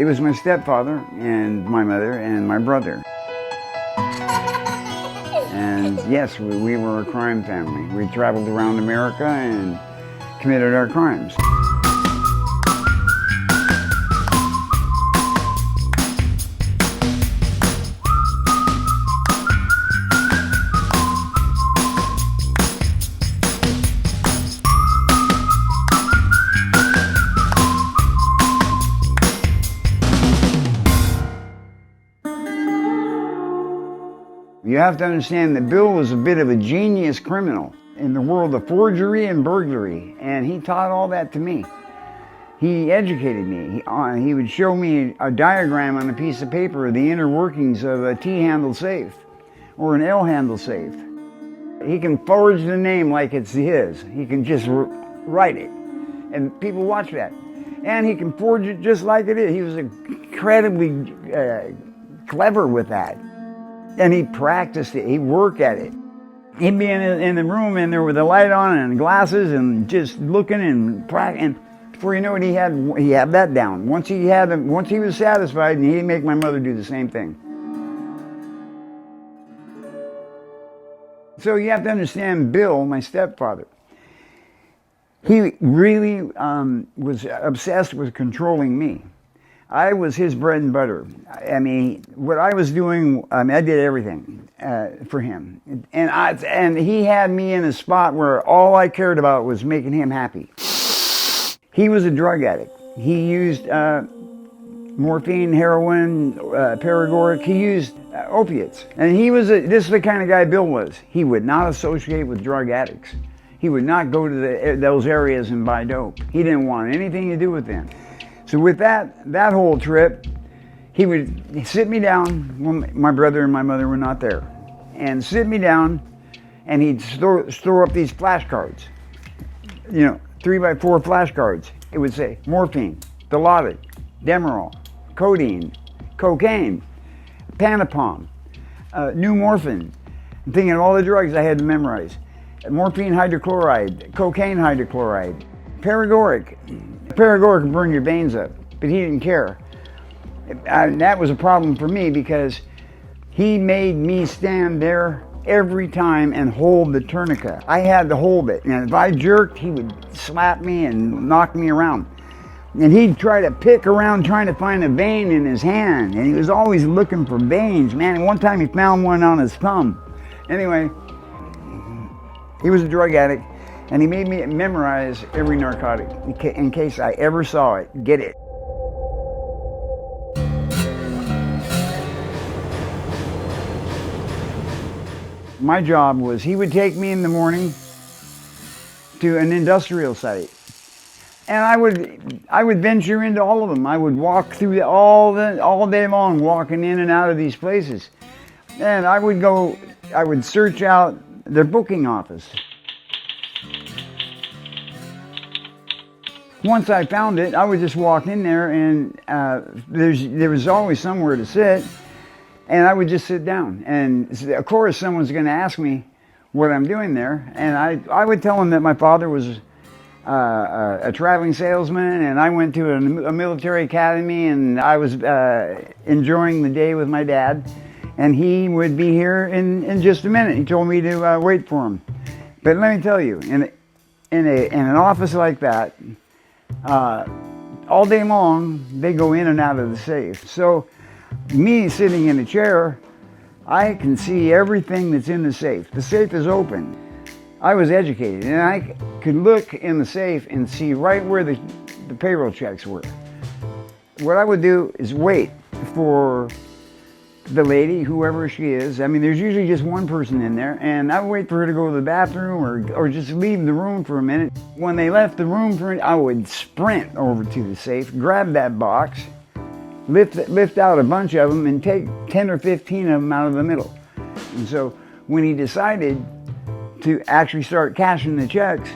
It was my stepfather and my mother and my brother. And yes, we were a crime family. We traveled around America and committed our crimes. You have to understand that Bill was a bit of a genius criminal in the world of forgery and burglary, and he taught all that to me. He educated me. He would show me a diagram on a piece of paper of the inner workings of a T-handle safe or an L-handle safe. He can forge the name like it's his. He can just write it, and people watch that. And he can forge it just like it is. He was incredibly clever with that. And he practiced it, he'd work at it. He'd be in the room and there with the light on and glasses and just looking and before you know it, he had that down. Once he was satisfied, and he'd make my mother do the same thing. So you have to understand Bill, my stepfather. He really was obsessed with controlling me. I was his bread and butter. I mean, what I was doing, I did everything for him. And he had me in a spot where all I cared about was making him happy. He was a drug addict. He used morphine, heroin, paregoric. He used opiates. And this is the kind of guy Bill was. He would not associate with drug addicts. He would not go to those areas and buy dope. He didn't want anything to do with them. So with that whole trip, he would sit me down when my brother and my mother were not there, and sit me down, and he'd store up these flashcards, 3x4 flashcards. It would say morphine, Dilaudid, Demerol, codeine, cocaine, Panapom, new morphine. I'm thinking of all the drugs I had to memorize. Morphine hydrochloride, cocaine hydrochloride, paregoric. Paregoric can burn your veins up, but he didn't care. And that was a problem for me because he made me stand there every time and hold the tourniquet. I had to hold it, and if I jerked, he would slap me and knock me around. And he'd try to pick around trying to find a vein in his hand, and he was always looking for veins, man. And one time he found one on his thumb. Anyway, he was a drug addict. And he made me memorize every narcotic in case I ever saw it, get it. My job was he would take me in the morning to an industrial site. And I would venture into all of them. I would walk through all day long, walking in and out of these places. And I would search out their booking office. Once I found it, I would just walk in there, and there was always somewhere to sit, and I would just sit down. And of course, someone's going to ask me what I'm doing there, and I would tell them that my father was a traveling salesman, and I went to a military academy, and I was enjoying the day with my dad, and he would be here in just a minute. He told me to wait for him. But let me tell you, in an office like that, all day long, they go in and out of the safe. So me sitting in a chair, I can see everything that's in the safe. The safe is open. I was educated, and I could look in the safe and see right where the payroll checks were. What I would do is wait for the lady, whoever she is. I mean, there's usually just one person in there, and I would wait for her to go to the bathroom or just leave the room for a minute. When they left the room I would sprint over to the safe, grab that box, lift out a bunch of them, and take 10 or 15 of them out of the middle. And so when he decided to actually start cashing the checks,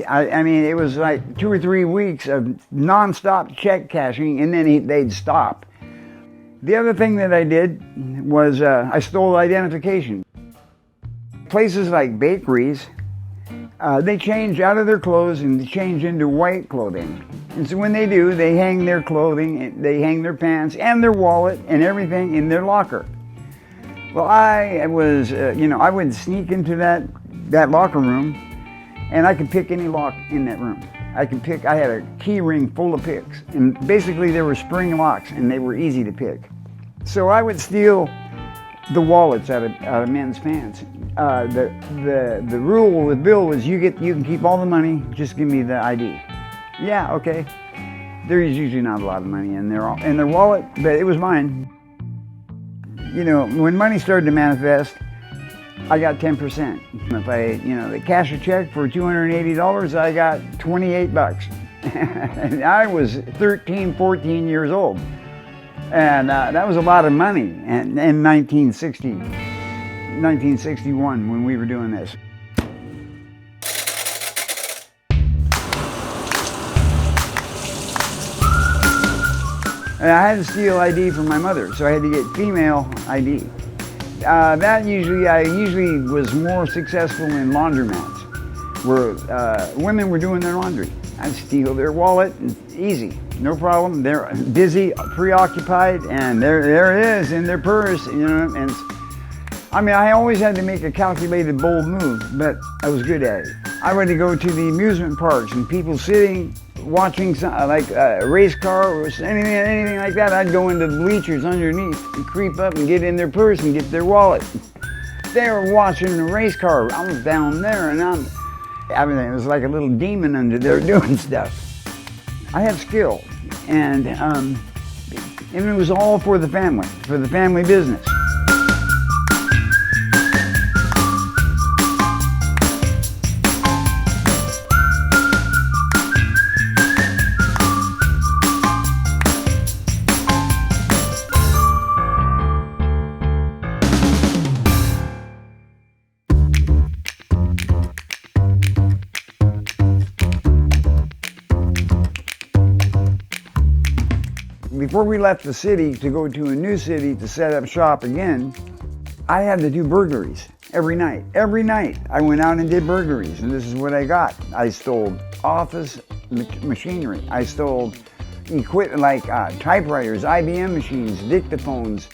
I mean, it was like 2 or 3 weeks of non-stop check cashing, and then they'd stop. The other thing that I did was I stole identification. Places like bakeries They change out of their clothes and they change into white clothing. And so when they do, they hang their clothing, they hang their pants and their wallet and everything in their locker. Well, I was, I would sneak into that locker room, and I could pick any lock in that room. I had a key ring full of picks, and basically they were spring locks, and they were easy to pick. So I would steal the wallets out of men's pants. The rule with Bill was you can keep all the money, just give me the ID. Yeah, okay. There is usually not a lot of money in their wallet, but it was mine. When money started to manifest, I got 10%. If they cash a check for $280, I got $28. And I was 13, 14 years old. And that was a lot of money in 1961 when we were doing this. And I had to steal ID from my mother, so I had to get female ID. I usually was more successful in laundromats, where women were doing their laundry. I'd steal their wallet, easy, no problem. They're busy, preoccupied, and there it is in their purse, And I always had to make a calculated, bold move, but I was good at it. I would go to the amusement parks and people sitting, watching like a race car or anything like that. I'd go into the bleachers underneath and creep up and get in their purse and get their wallet. They were watching the race car. I was down there, and it was like a little demon under there doing stuff. I had skill, and it was all for the family business. Before we left the city to go to a new city to set up shop again, I had to do burglaries every night. Every night I went out and did burglaries, and this is what I got. I stole office machinery. I stole equipment like typewriters, IBM machines, dictaphones,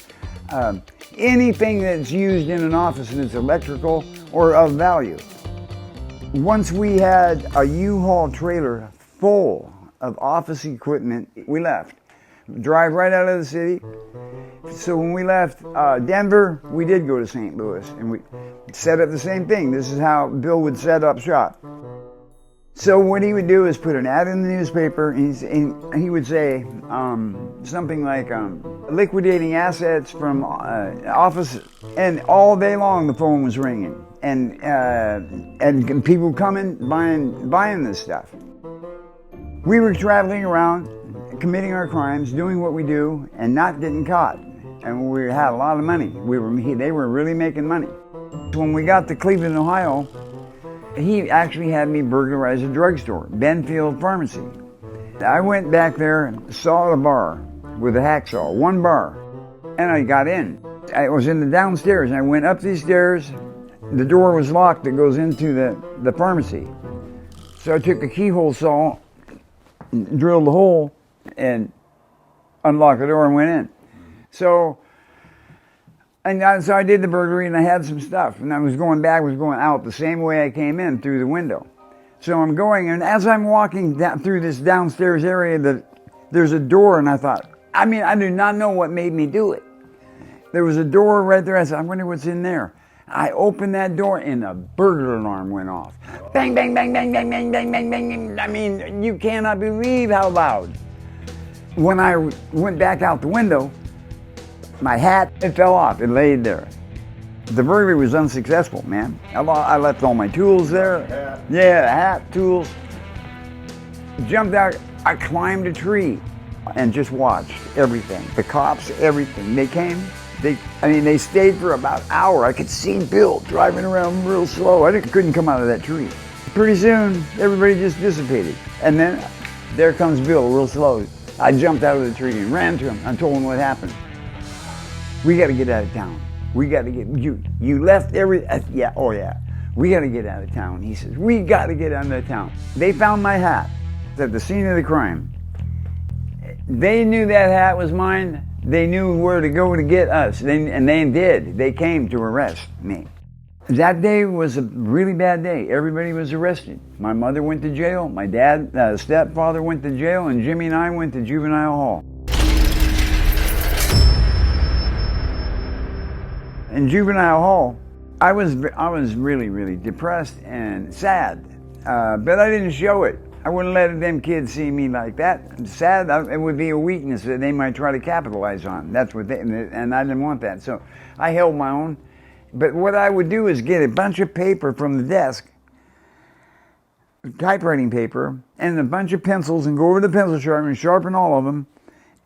anything that's used in an office and it's electrical or of value. Once we had a U-Haul trailer full of office equipment, we left. Drive right out of the city. So when we left Denver, we did go to St. Louis, and we set up the same thing. This is how Bill would set up shop. So what he would do is put an ad in the newspaper, and he would say something like liquidating assets from office, and all day long the phone was ringing, and people coming buying this stuff. We were traveling around, committing our crimes, doing what we do, and not getting caught. And we had a lot of money. They were really making money. When we got to Cleveland, Ohio, he actually had me burglarize a drugstore, Benfield Pharmacy. I went back there and saw a bar with a hacksaw, one bar, and I got in. I was in the downstairs, and I went up these stairs. The door was locked that goes into the pharmacy. So I took a keyhole saw, drilled the hole, and unlocked the door and went in. So I did the burglary, and I had some stuff, and I was going out the same way I came in, through the window. So I'm going, and as I'm walking down through this downstairs area, there's a door, and I thought, I do not know what made me do it. There was a door right there. I said, I wonder what's in there. I opened that door, and a burglar alarm went off. Bang, bang, bang, bang, bang, bang, bang, bang, bang. You cannot believe how loud. When I went back out the window, my hat, it fell off. It laid there. The burglary was unsuccessful, man. I left all my tools there. Yeah, hat, tools. Jumped out. I climbed a tree and just watched everything. The cops, everything. They came. They stayed for about an hour. I could see Bill driving around real slow. I couldn't come out of that tree. Pretty soon, everybody just dissipated. And then there comes Bill real slow. I jumped out of the tree and ran to him. I told him what happened. We got to get out of town. We got to get, you left yeah, oh yeah. we got to get out of town. He says, we got to get out of town. They found my hat at the scene of the crime. They knew that hat was mine. They knew where to go to get us, and they did. They came to arrest me. That day was a really bad day. Everybody was arrested. My mother went to jail. My dad, stepfather went to jail, and Jimmy and I went to juvenile hall. In juvenile hall, I was really, really depressed and sad, but I didn't show it. I wouldn't let them kids see me like that. Sad, it would be a weakness that they might try to capitalize on. That's what and I didn't want that. So I held my own. But what I would do is get a bunch of paper from the desk, typewriting paper, and a bunch of pencils, and go over to the pencil sharpener and sharpen all of them,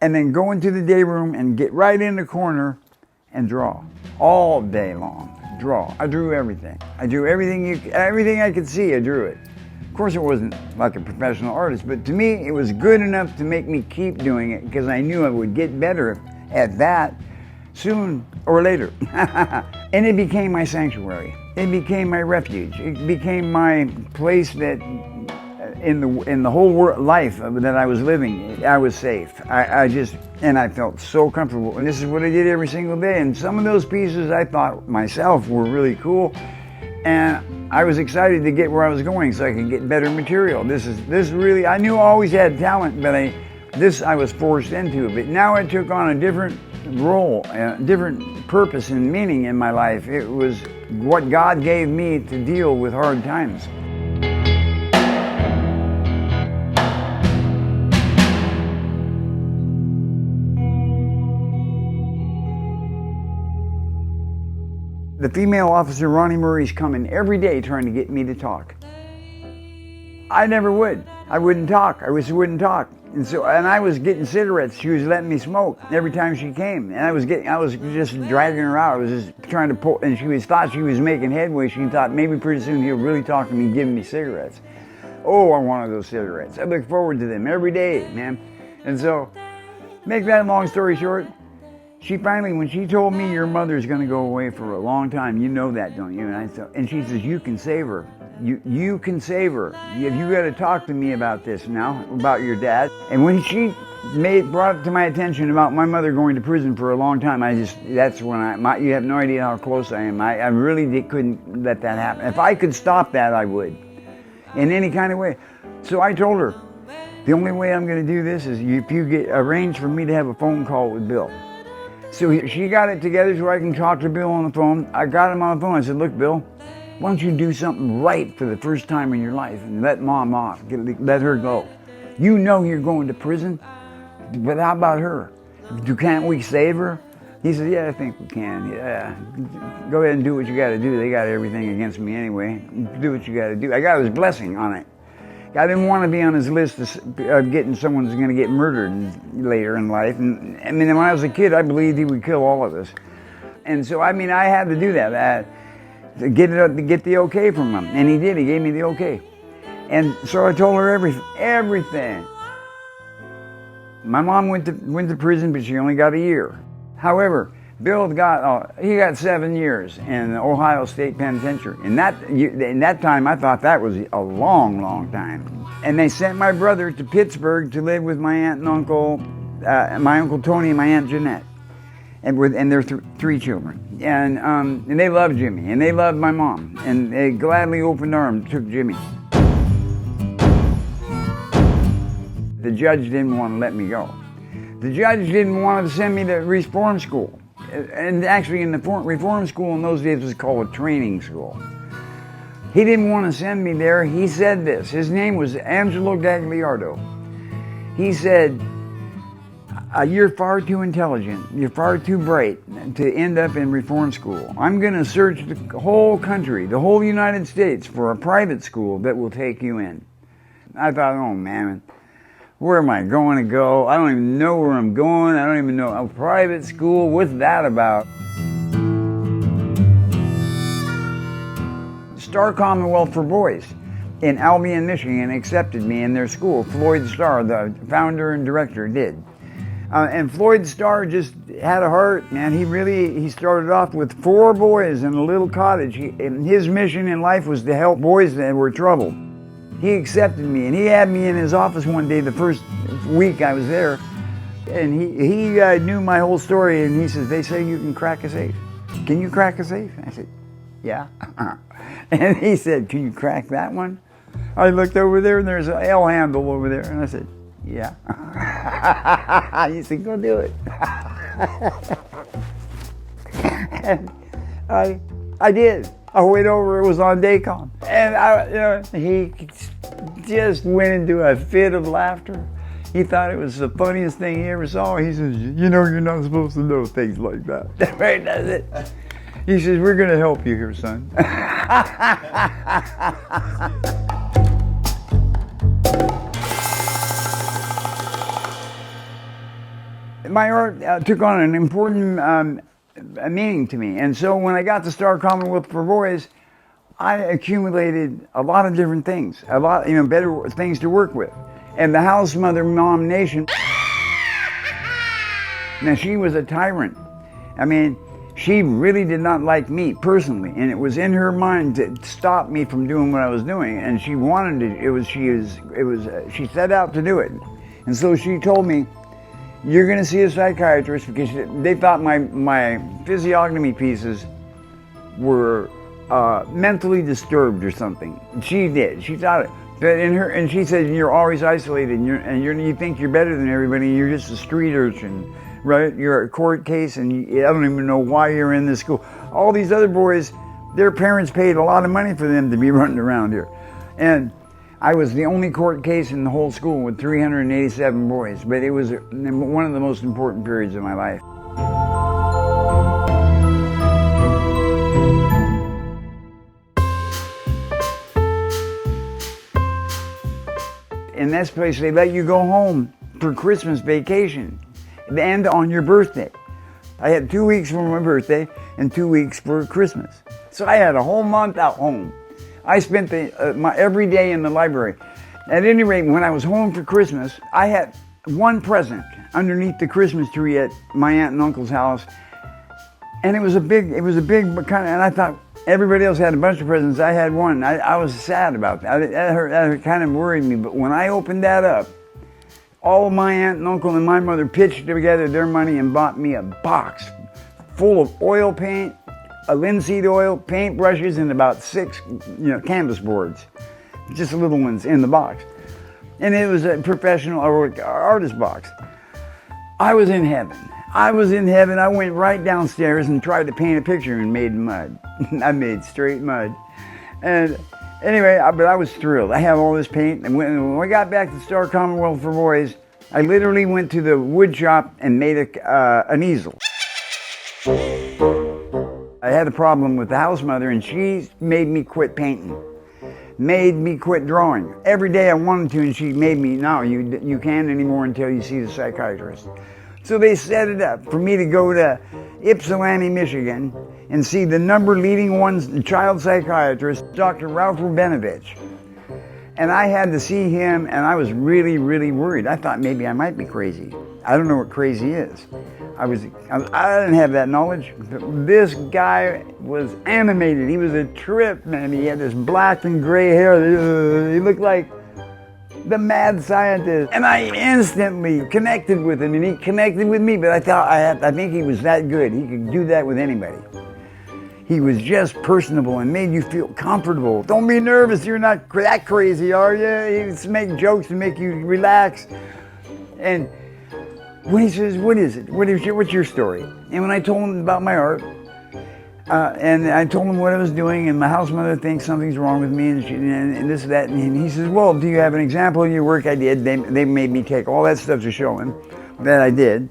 and then go into the day room and get right in the corner and draw all day long. Draw. I drew everything. I drew everything I could see. I drew it. Of course, it wasn't like a professional artist, but to me, it was good enough to make me keep doing it because I knew I would get better at that soon or later. And it became my sanctuary. It became my refuge. It became my place that in the whole life that I was living, I was safe. And I felt so comfortable. And this is what I did every single day. And some of those pieces I thought myself were really cool. And I was excited to get where I was going so I could get better material. This really, I knew I always had talent, but I was forced into it. But now it took on a different role, a different purpose and meaning in my life. It was what God gave me to deal with hard times. The female officer, Ronnie Murray's coming every day trying to get me to talk. I never would. I wouldn't talk. I wouldn't talk. And I was getting cigarettes. She was letting me smoke every time she came. And I was just dragging her out. I was just trying to pull, and thought she was making headway. She thought maybe pretty soon he'll really talk to me and give me cigarettes. Oh, I wanted those cigarettes. I look forward to them every day, man. And so, make that long story short, she finally, when she told me your mother's going to go away for a long time, you know that, don't you? And she says, you can save her. You can save her. You got to talk to me about this now, about your dad. And when she brought it to my attention about my mother going to prison for a long time, that's when you have no idea how close I am. I really couldn't let that happen. If I could stop that, I would, in any kind of way. So I told her, the only way I'm going to do this is if you arrange for me to have a phone call with Bill. So she got it together so I can talk to Bill on the phone. I got him on the phone. I said, look, Bill, why don't you do something right for the first time in your life and let Mom off, let her go. You know you're going to prison, but how about her? Can't we save her? He said, yeah, I think we can. Yeah, go ahead and do what you got to do. They got everything against me anyway. Do what you got to do. I got his blessing on it. I didn't want to be on his list of getting someone who's going to get murdered later in life. And I mean, when I was a kid, I believed he would kill all of us. And so, I mean, I had to do that. To get the okay from him. And he did. He gave me the okay. And so I told her everything. My mom went to prison, but she only got a year. However, Bill got 7 years in the Ohio State Penitentiary. In that time, I thought that was a long, long time. And they sent my brother to Pittsburgh to live with my aunt and uncle, my Uncle Tony and my Aunt Jeanette, and their three children. And they loved Jimmy, and they loved my mom, and they gladly opened arms took Jimmy. The judge didn't want to let me go. The judge didn't want to send me to reform school. And actually, in the reform school in those days was called a training school. He didn't want to send me there. He said this. His name was Angelo Gagliardo. He said, you're far too intelligent. You're far too bright to end up in reform school. I'm going to search the whole country, the whole United States, for a private school that will take you in. I thought, oh, man. Where am I going to go? I don't even know where I'm going. I don't even know. A private school, what's that about? Star Commonwealth for Boys in Albion, Michigan accepted me in their school. Floyd Starr, the founder and director, did. And Floyd Starr just had a heart, man. He started off with 4 boys in a little cottage. And his mission in life was to help boys that were troubled. He accepted me, and he had me in his office one day, the first week I was there, and he knew my whole story, and he says, they say you can crack a safe. Can you crack a safe? I said, yeah. And he said, can you crack that one? I looked over there, and there's an L handle over there, and I said, yeah. He said, go do it. And I did. I went over, it was on Daycom. And he just went into a fit of laughter. He thought it was the funniest thing he ever saw. He says, you know, you're not supposed to know things like that. Right, that's it. He says, we're going to help you here, son. My art took on an important meaning to me. And so when I got to Star Commonwealth for Boys, I accumulated a lot of different things, a lot, better things to work with. And the house mother mom nation, now she was a tyrant. I mean, she really did not like me personally, and it was in her mind to stop me from doing what I was doing. And she wanted to. She set out to do it. And so she told me, you're going to see a psychiatrist, because they thought my physiognomy pieces were mentally disturbed or something. She did. She thought it. But and she said, you're always isolated, and you think you're better than everybody. You're just a street urchin, right? You're a court case, and I don't even know why you're in this school. All these other boys, their parents paid a lot of money for them to be running around here, and I was the only court case in the whole school with 387 boys. But it was one of the most important periods of my life. In this place, they let you go home for Christmas vacation and on your birthday. I had 2 weeks for my birthday and 2 weeks for Christmas. So I had a whole month out home. I spent my every day in the library. At any rate, when I was home for Christmas, I had one present underneath the Christmas tree at my aunt and uncle's house. And it was a big kind of, and I thought, everybody else had a bunch of presents. I had one. I was sad about that. That kind of worried me. But when I opened that up, all of my aunt and uncle and my mother pitched together their money and bought me a box full of oil paint, linseed oil, paint brushes, and about 6, canvas boards, just little ones in the box. And it was a professional artist box. I was in heaven. I went right downstairs and tried to paint a picture and made mud. I made straight mud. And anyway, but I was thrilled. I have all this paint. And when we got back to Star Commonwealth for Boys, I literally went to the wood shop and made an easel. I had a problem with the house mother, and she made me quit painting, made me quit drawing. Every day I wanted to, and she made me, no, you can't anymore until you see the psychiatrist. So they set it up for me to go to Ypsilanti, Michigan, and see the leading child psychiatrist, Dr. Ralph Rubenovich. And I had to see him, and I was really, really worried. I thought maybe I might be crazy. I don't know what crazy is. I didn't have that knowledge. This guy was animated. He was a trip, man. He had this black and gray hair. He looked like the mad scientist. And I instantly connected with him, and he connected with me. But I think he was that good. He could do that with anybody. He was just personable and made you feel comfortable. Don't be nervous. You're not that crazy, are you? He would make jokes to make you relax. And when he says, what is it? What's your story? And when I told him about my art, and I told him what I was doing, and my house mother thinks something's wrong with me, and this, that, and he says, well, do you have an example of your work? I did. They made me take all that stuff to show him that I did.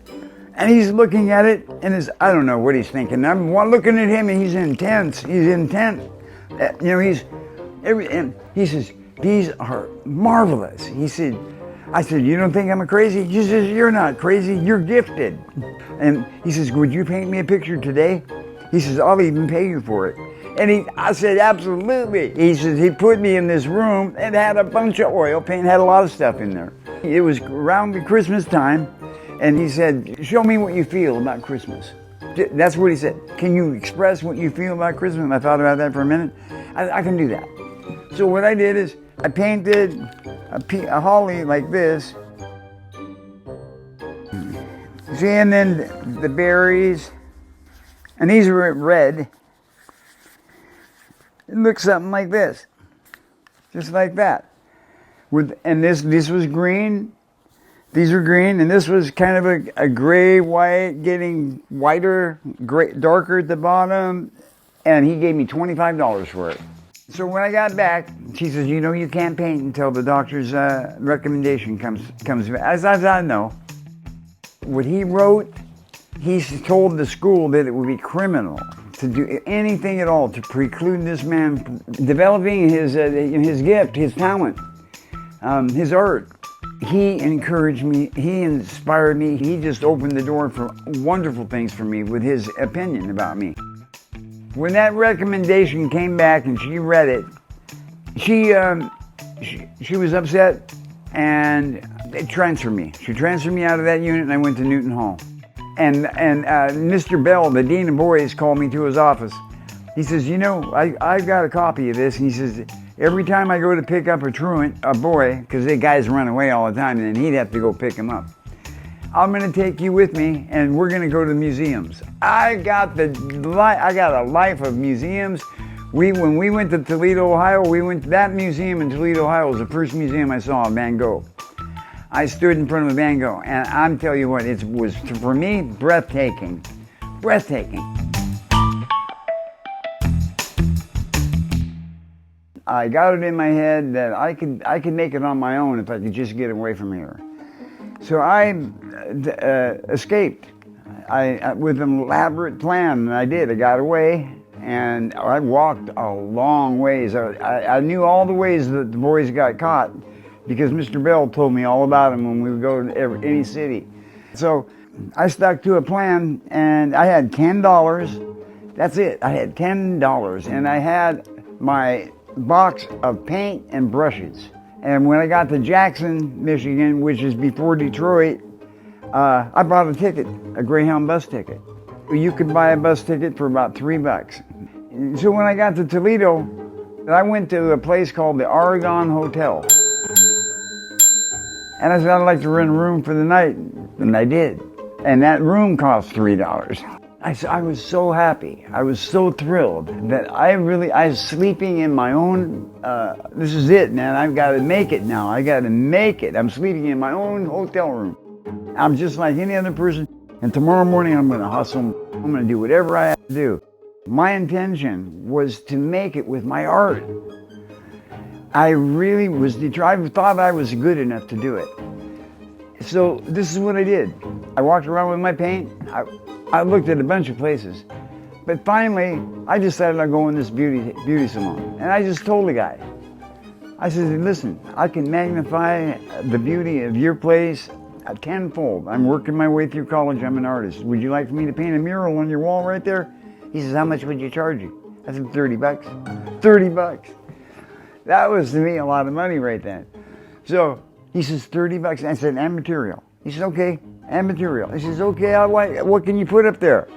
And he's looking at it, and I don't know what he's thinking. I'm looking at him, and he's intense. He's intent. And he says, these are marvelous. I said, you don't think I'm crazy? He says, you're not crazy, you're gifted. And he says, would you paint me a picture today? He says, I'll even pay you for it. And I said, absolutely. He says, he put me in this room and had a bunch of oil paint, had a lot of stuff in there. It was around the Christmas time, And he said, show me what you feel about Christmas. That's what he said. Can you express what you feel about Christmas? And I thought about that for a minute. I can do that. So what I did is I painted a holly like this. See, and then the berries. And these are red. It looks something like this. Just like that. And this was green. These are green, and this was kind of a gray-white, getting whiter, darker at the bottom, and he gave me $25 for it. So when I got back, she says, you know, you can't paint until the doctor's recommendation comes back. As I know, what he wrote, he told the school that it would be criminal to do anything at all to preclude this man from developing his gift, his talent, his art. He encouraged me, he inspired me, he just opened the door for wonderful things for me with his opinion about me. When that recommendation came back and she read it, she was upset and they transferred me. She transferred me out of that unit and I went to Newton Hall. And Mr. Bell, the dean of boys, called me to his office. He says, you know, I've got a copy of this. And he says, every time I go to pick up a boy, because the guys run away all the time, and then he'd have to go pick him up. I'm going to take you with me, and we're going to go to the museums. I got a life of museums. When we went to Toledo, Ohio, we went to that museum in Toledo, Ohio. It was the first museum I saw of Van Gogh. I stood in front of a Van Gogh, and I'm telling you what, it was, for me, breathtaking. Breathtaking. I got it in my head that I could make it on my own if I could just get away from here. So I escaped with an elaborate plan, and I did. I got away, and I walked a long ways. I knew all the ways that the boys got caught because Mr. Bell told me all about them when we would go to any city. So I stuck to a plan, and I had $10. That's it. I had $10, and I had my box of paint and brushes. And when I got to Jackson, Michigan, which is before Detroit, I bought a ticket, a Greyhound bus ticket. You could buy a bus ticket for about $3. So when I got to Toledo, I went to a place called the Oregon Hotel. And I said, I'd like to rent a room for the night. And I did. And that room cost $3. I was so happy. I was so thrilled that I was sleeping in my own, this is it, man. I've got to make it now. I got to make it. I'm sleeping in my own hotel room. I'm just like any other person. And tomorrow morning, I'm going to hustle. I'm going to do whatever I have to do. My intention was to make it with my art. I really was determined. I thought I was good enough to do it. So this is what I did. I walked around with my paint. I looked at a bunch of places. But finally, I decided I'd go in this beauty salon. And I just told the guy, I said, listen, I can magnify the beauty of your place tenfold. I'm working my way through college. I'm an artist. Would you like for me to paint a mural on your wall right there? He says, how much would you charge you? I said, $30. $30. That was, to me, a lot of money right then. So he says, $30. I said, and material. He said, okay, and material. He says, okay, what can you put up there?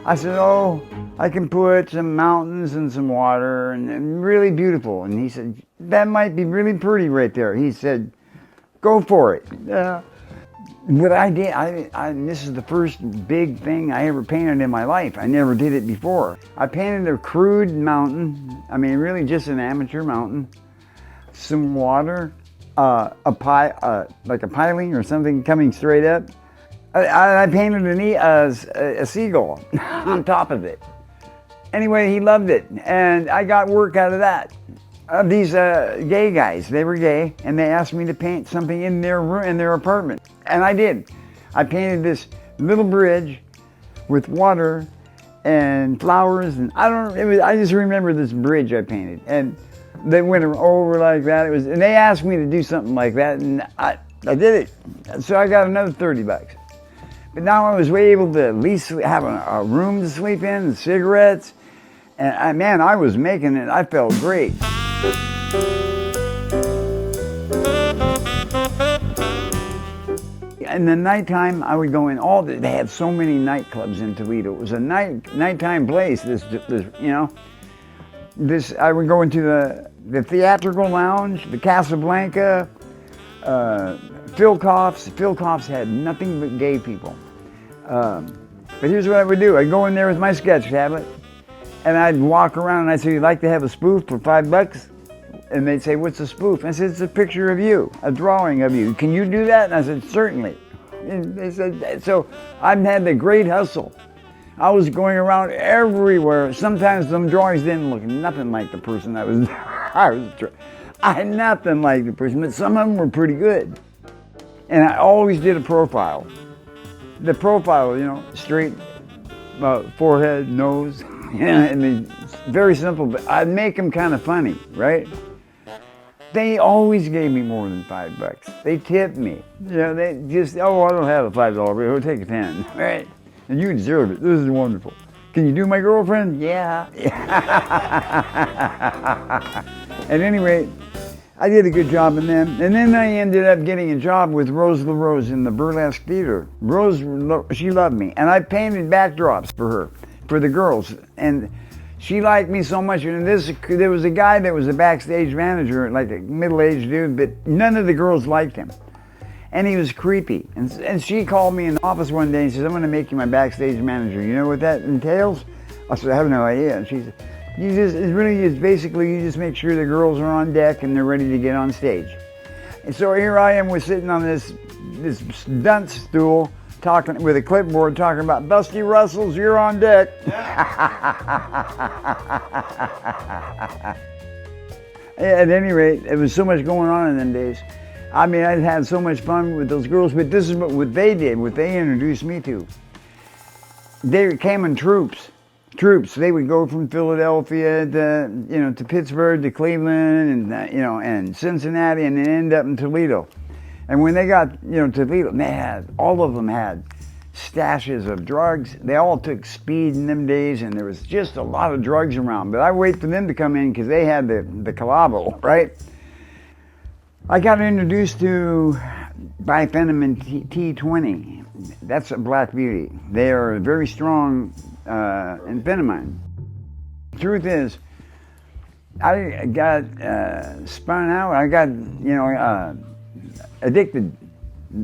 I said, oh, I can put some mountains and some water and really beautiful. And he said, that might be really pretty right there. He said, go for it. What I did, this is the first big thing I ever painted in my life. I never did it before. I painted a crude mountain. I mean, really just an amateur mountain. Some water, like a piling or something coming straight up. I painted a seagull on top of it. Anyway, he loved it, and I got work out of that. These gay guys, they were gay, and they asked me to paint something in their room, in their apartment, and I did. I painted this little bridge with water and flowers, and I just remember this bridge I painted, and they went over like that. And they asked me to do something like that, and I did it. So I got another $30. But now I was able to at least have a room to sleep in, and cigarettes, and man, I was making it. I felt great. in the nighttime, I would go in all the, they had so many nightclubs in Toledo. It was a nighttime place, this, you know. I would go into the Theatrical Lounge, the Casablanca, Phil Cough's. Phil Cough's had nothing but gay people. But here's what I would do. I'd go in there with my sketch tablet, and I'd walk around and I'd say, "You'd like to have a spoof for $5? And they'd say, "What's a spoof?" I said, "It's a picture of you, a drawing of you. Can you do that?" And I said, "Certainly." And they said, so I've had the great hustle. I was going around everywhere. Sometimes some drawings didn't look nothing like the person I was nothing like the person, but some of them were pretty good. And I always did a profile. The profile, you know, straight forehead, nose. I mean, very simple, but I'd make them kind of funny, right? They always gave me more than $5. They tipped me. You know, they just, "Oh, I don't have a $5 bill. We'll take a 10, right? And you deserve it. This is wonderful. Can you do my girlfriend?" "Yeah." At any rate, I did a good job in them. And then I ended up getting a job with Rose LaRose in the Burlesque Theater. Rose, she loved me. And I painted backdrops for her, for the girls. And she liked me so much. And there was a guy that was a backstage manager, like a middle-aged dude, but none of the girls liked him. And he was creepy. And she called me in the office one day and says, "I'm going to make you my backstage manager. You know what that entails?" I said, "I have no idea." And she said, basically, you just make sure the girls are on deck and they're ready to get on stage." And so here I am, we're sitting on this dunce stool, talking with a clipboard, talking about Dusty Russell's "You're on Deck." At any rate, there was so much going on in them days. I mean, I had so much fun with those girls, but this is what they did, what they introduced me to. They came in troops. They would go from Philadelphia to, you know, to Pittsburgh, to Cleveland, and you know, and Cincinnati, and then end up in Toledo. And when they got, you know, Toledo, all of them had stashes of drugs. They all took speed in them days, and there was just a lot of drugs around. But I wait for them to come in because they had the Calavo, right? I got introduced to biphenyl T20. That's a black beauty. They are very strong amphetamine. The truth is, I got spun out. I got, you know, addicted.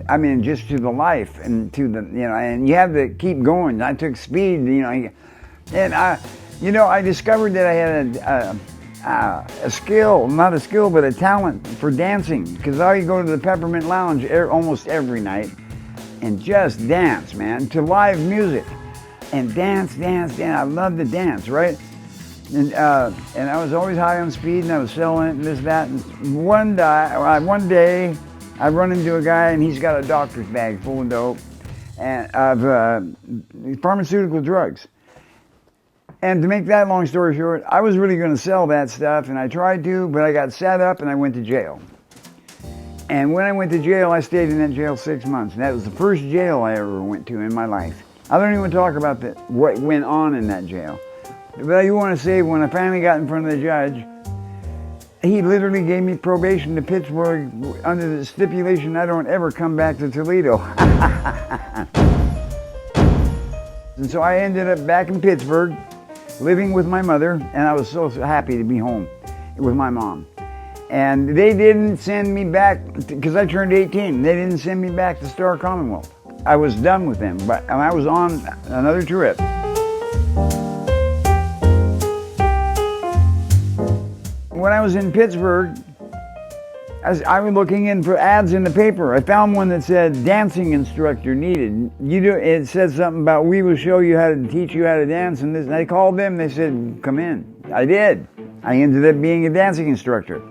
I mean, just to the life and to the, you know, and you have to keep going. I took speed, you know, and I discovered that I had a skill, not a skill, but a talent for dancing. Because I would go to the Peppermint Lounge almost every night and just dance, man, to live music. And dance. I love to dance, right? And I was always high on speed, and I was selling it and this, that. And one day, I run into a guy, and he's got a doctor's bag full of dope and of pharmaceutical drugs. And to make that long story short, I was really going to sell that stuff, and I tried to, but I got set up, and I went to jail. And when I went to jail, I stayed in that jail 6 months. And that was the first jail I ever went to in my life. I don't even talk about what went on in that jail. But I do want to say, when I finally got in front of the judge, he literally gave me probation to Pittsburgh under the stipulation I don't ever come back to Toledo. And so I ended up back in Pittsburgh, living with my mother, and I was so happy to be home with my mom. And they didn't send me back, because I turned 18, they didn't send me back to Star Commonwealth. I was done with them, but I was on another trip. When I was in Pittsburgh, I was looking in for ads in the paper. I found one that said dancing instructor needed. It said something about we will show you how to teach you how to dance, and this. And I called them. They said come in. I did. I ended up being a dancing instructor.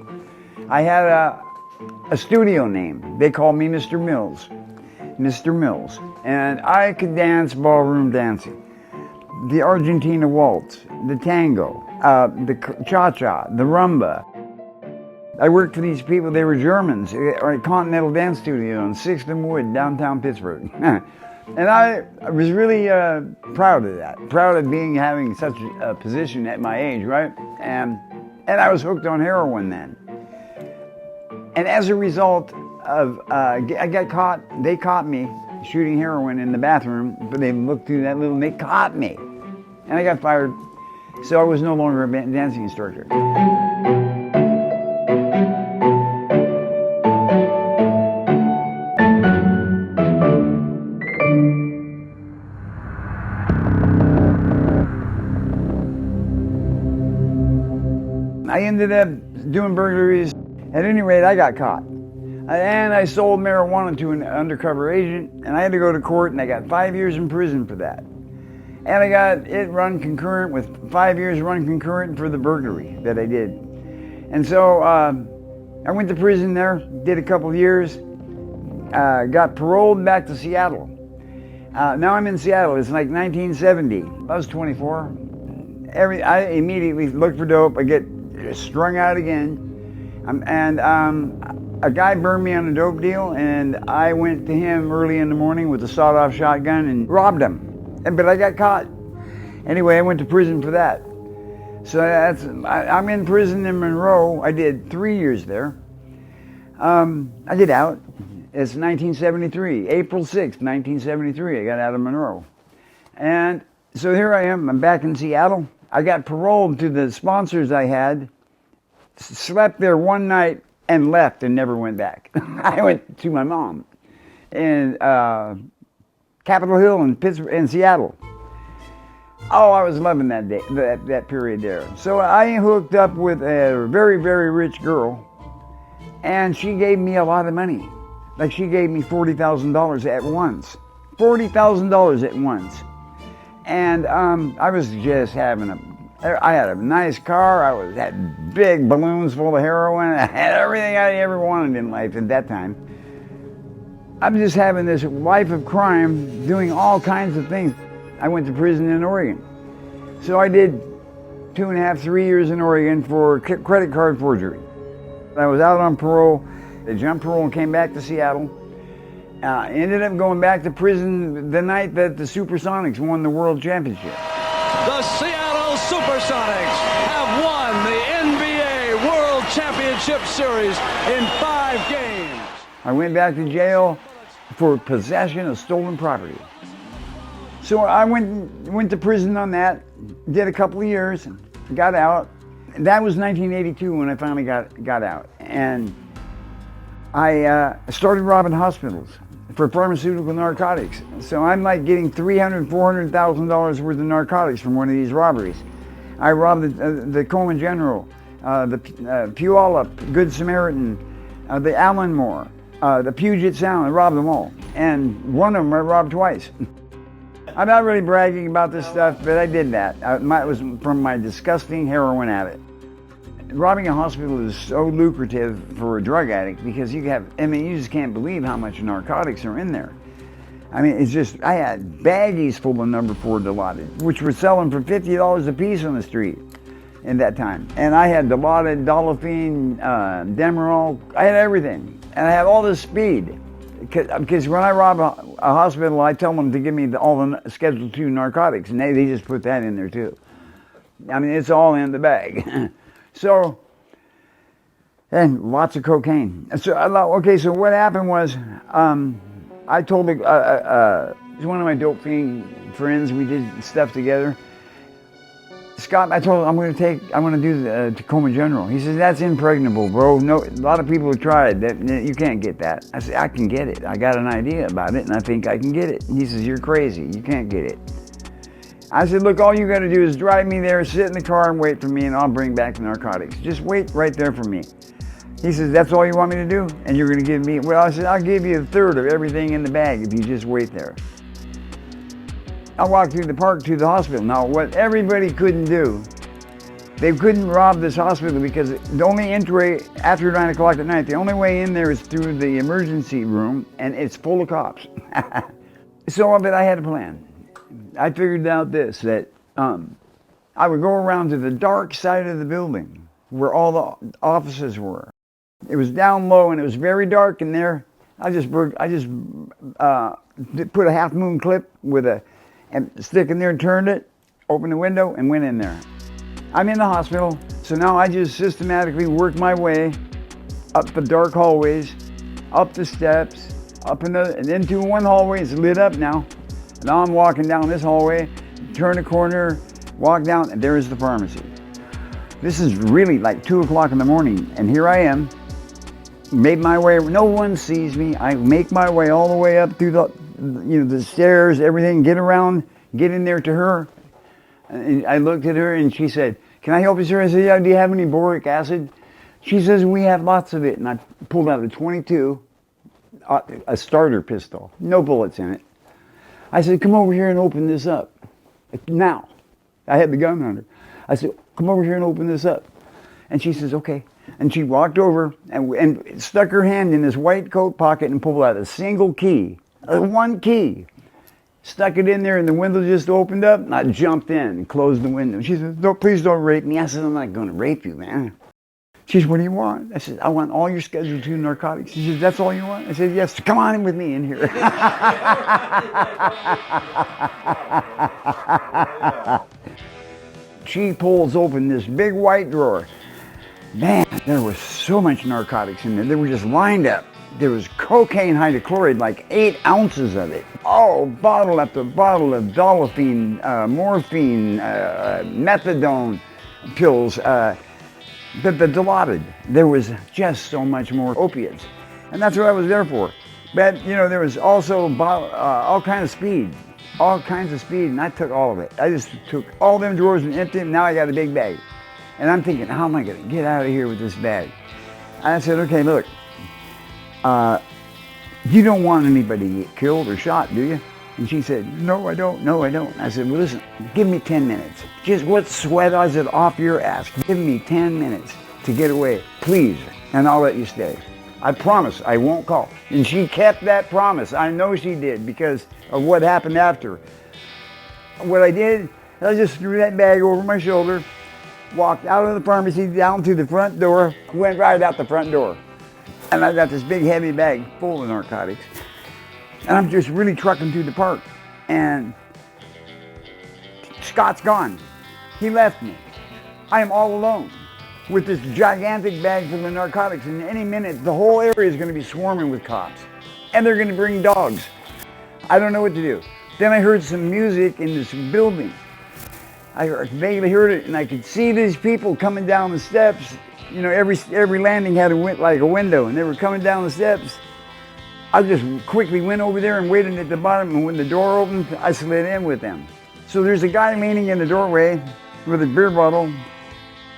I had a studio name. They called me Mr. Mills. Mr. Mills. And I could dance ballroom dancing. The Argentina waltz, the tango, the cha-cha, the rumba. I worked for these people, they were Germans, at Continental Dance Studio on 6th and Wood, downtown Pittsburgh. And I was really proud of that, proud of having such a position at my age, right? And I was hooked on heroin then. And as a result, I got caught. They caught me shooting heroin in the bathroom, but they looked through that little. And they caught me, and I got fired. So I was no longer a dancing instructor. I ended up doing burglaries. At any rate, I got caught. And I sold marijuana to an undercover agent, and I had to go to court, and I got 5 years in prison for that. And I got it run concurrent with 5 years run concurrent for the burglary that I did. And so I went to prison there, did a couple of years, got paroled back to Seattle. Now I'm in Seattle. It's like 1970. I was 24. I immediately looked for dope. I get strung out again. A guy burned me on a dope deal, and I went to him early in the morning with a sawed-off shotgun and robbed him. But I got caught. Anyway, I went to prison for that. So I'm in prison in Monroe. I did 3 years there. I get out. It's 1973, April 6th, 1973. I got out of Monroe. And so here I am. I'm back in Seattle. I got paroled to the sponsors I had, slept there one night, and left and never went back. I went to my mom in Capitol Hill in Seattle. Oh, I was loving that day, that period there. So I hooked up with a very, very rich girl, and she gave me a lot of money. Like she gave me $40,000 at once. $40,000 at once. And I was just I had a nice car. I had big balloons full of heroin. I had everything I ever wanted in life at that time. I'm just having this life of crime, doing all kinds of things. I went to prison in Oregon. So I did 2.5, 3 years in Oregon for credit card forgery. I was out on parole. I jumped parole and came back to Seattle. Ended up going back to prison the night that the Supersonics won the world championship. The Seattle Supersonics have won the NBA World Championship Series in 5 games. I went back to jail for possession of stolen property. So I went to prison on that, did a couple of years, got out. That was 1982 when I finally got out. And I started robbing hospitals for pharmaceutical narcotics. So I'm like getting $300,000, $400,000 worth of narcotics from one of these robberies. I robbed the Coleman General, the Puyallup, Good Samaritan, the Allenmore, the Puget Sound. I robbed them all. And one of them I robbed twice. I'm not really bragging about this stuff, but I did that. It was from my disgusting heroin habit. Robbing a hospital is so lucrative for a drug addict because you just can't believe how much narcotics are in there. I mean, it's just, I had baggies full of number 4 Dilaudid, which were selling for $50 a piece on the street in that time. And I had Dilaudid, Dolafine, Demerol, I had everything. And I had all this speed. Because when I rob a hospital, I tell them to give me all the Schedule II narcotics, and they just put that in there too. I mean, it's all in the bag. So, and lots of cocaine. So I thought, okay, so what happened was, I told one of my dope fiend friends, we did stuff together. Scott, I told him I'm going to do the Tacoma General. He says, that's impregnable, bro. No, a lot of people have tried that. You can't get that. I said, I can get it. I got an idea about it, and I think I can get it. And he says, you're crazy. You can't get it. I said, look, all you got to do is drive me there, sit in the car and wait for me, and I'll bring back the narcotics. Just wait right there for me. He says, that's all you want me to do? And you're going to give me, well, I said, I'll give you 1/3 of everything in the bag if you just wait there. I walked through the park to the hospital. Now, what everybody couldn't do, they couldn't rob this hospital because the only entry after 9 o'clock at night, the only way in there is through the emergency room, and it's full of cops. But I had a plan. I figured out that I would go around to the dark side of the building where all the offices were. It was down low and it was very dark in there. I just put a half moon clip with a stick in there and turned it, opened the window and went in there. I'm in the hospital, so now I just systematically work my way up the dark hallways up the steps, and into one hallway. It's lit up now. And now I'm walking down this hallway, turn a corner, walk down, and there is the pharmacy. This is really like 2 o'clock in the morning, and here I am, made my way, no one sees me. I make my way all the way up through the stairs, everything, get around, get in there to her. And I looked at her and she said, "Can I help you, sir?" I said, "Yeah, do you have any boric acid?" She says, "We have lots of it." And I pulled out a .22, a starter pistol, no bullets in it. I said, "Come over here and open this up." Now, I had the gun on her. I said, "Come over here and open this up." And she says, "Okay." And she walked over and stuck her hand in this white coat pocket and pulled out a single key, one key. Stuck it in there and the window just opened up and I jumped in and closed the window. She said, "No, please don't rape me." I said, "I'm not going to rape you, man." She said, "What do you want?" I said, "I want all your Schedule II narcotics." She said, "That's all you want?" I said, "Yes, come on in with me in here." She pulls open this big white drawer. Man, there was so much narcotics in there. They were just lined up. There was cocaine hydrochloride, like 8 ounces of it. Oh, bottle after bottle of dolphine, morphine, methadone pills, the Dilaudid. There was just so much more opiates. And that's what I was there for. But, there was also all kinds of speed. All kinds of speed, and I took all of it. I just took all them drawers and emptied them. Now I got a big bag. And I'm thinking, how am I going to get out of here with this bag? And I said, "Okay, look, you don't want anybody to get killed or shot, do you?" And she said, "No, I don't. No, I don't." I said, "Well, listen, give me 10 minutes. Just what sweat is it off your ass? Give me 10 minutes to get away, please, and I'll let you stay. I promise I won't call." And she kept that promise. I know she did because of what happened after. What I did, I just threw that bag over my shoulder, walked out of the pharmacy down to the front door, went right out the front door. And I got this big heavy bag full of narcotics. And I'm just really trucking through the park. And Scott's gone. He left me. I am all alone with this gigantic bag full of narcotics. And any minute, the whole area is going to be swarming with cops. And they're going to bring dogs. I don't know what to do. Then I heard some music in this building. I vaguely heard it, and I could see these people coming down the steps. Every landing had like a window, and they were coming down the steps. I just quickly went over there and waited at the bottom, and when the door opened, I slid in with them. So there's a guy leaning in the doorway with a beer bottle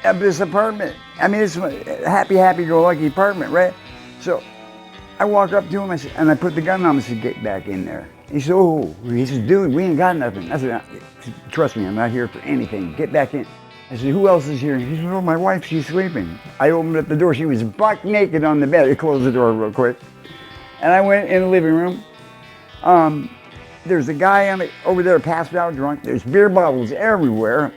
of this apartment. I mean, it's a happy-go-lucky apartment, right? So I walk up to him, and I put the gun on him and said, "Get back in there." He said, "Oh," he said, "Dude, we ain't got nothing." I said, "Trust me, I'm not here for anything. Get back in." I said, "Who else is here?" He said, "Oh, my wife, she's sleeping." I opened up the door. She was buck naked on the bed. I closed the door real quick. And I went in the living room. There's a guy over there passed out drunk. There's beer bottles everywhere.